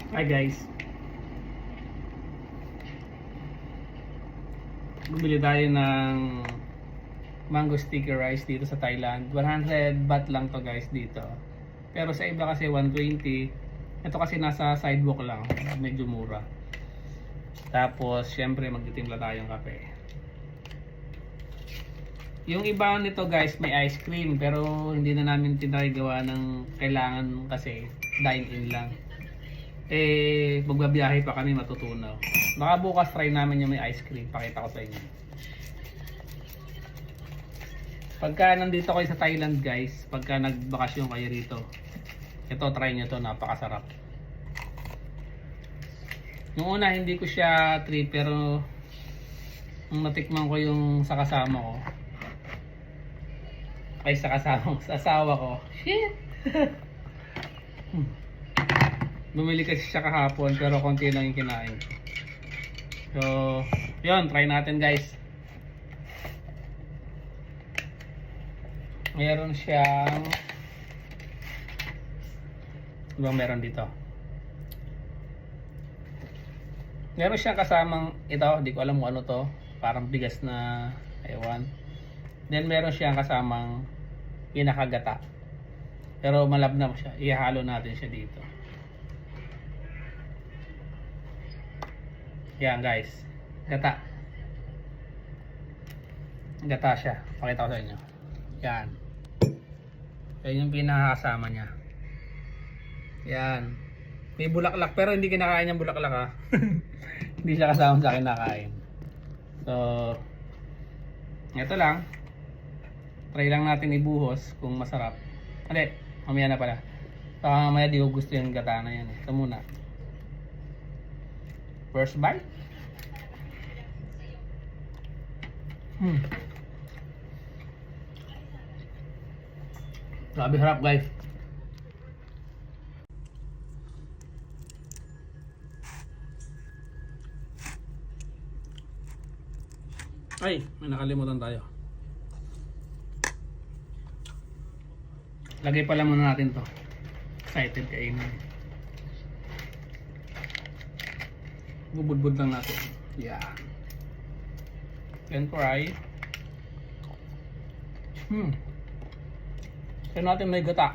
Hi guys. Bumili tayo ng mango sticky rice dito sa Thailand. 100 baht lang to guys dito. Pero sa iba kasi 120. Ito kasi nasa sidewalk lang, medyo mura. Tapos syempre magtitimpla tayong kape. Yung iba nito guys may ice cream, pero hindi na namin tinry gawa ng kailangan kasi dine in lang. Magbabiyahe pa kami, matutunaw. Baka bukas try namin yung may ice cream, pakita ko sa inyo. Pagka nandito kayo sa Thailand guys, pagka nagbakasyon kayo rito, ito try nyo to, napakasarap. Nung una hindi ko siya trip, pero nung natikman ko yung sa kasama ko, ay sa asawa ko, shit. Bumili kasi siya kahapon pero konti lang yung kinain. So, yun, try natin guys. Meron siyang ano meron dito? Meron siyang kasamang ito, hindi ko alam kung ano to, parang bigas na ewan. Then meron siyang kasamang pinakagata. Pero malabnab siya. Ihalo natin siya dito. Yan guys, gata. Gata siya. Pakita ko sa inyo. Yan. Yan yung pinakasama niya. Yan. May bulaklak pero hindi kinakain yung bulaklak ha. Hindi siya kasama sa kinakain. So, ito lang. Try lang natin ibuhos kung masarap. Hindi, mamaya na pala. Baka mamaya di ko gusto yung gata na yan. Ito muna. First bite. Grabe harap guys. Ay, may nakalimutan tayo. Lagay pala muna natin to. Excited kainin. Bubudbud lang natin. Yeah. Then fry. Kaya natin may gata.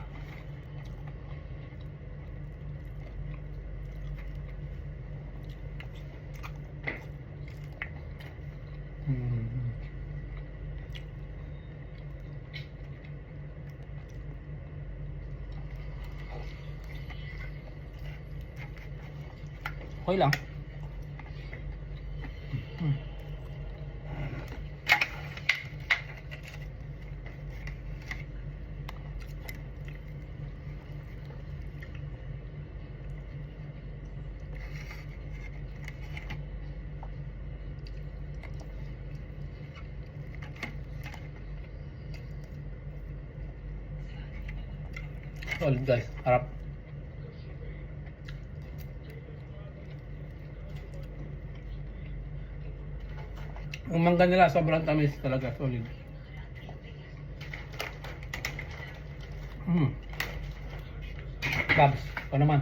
Okay lang. Solid guys, harap. Ang mangga nila sobrang tamis talaga, solid. Babs, pa naman.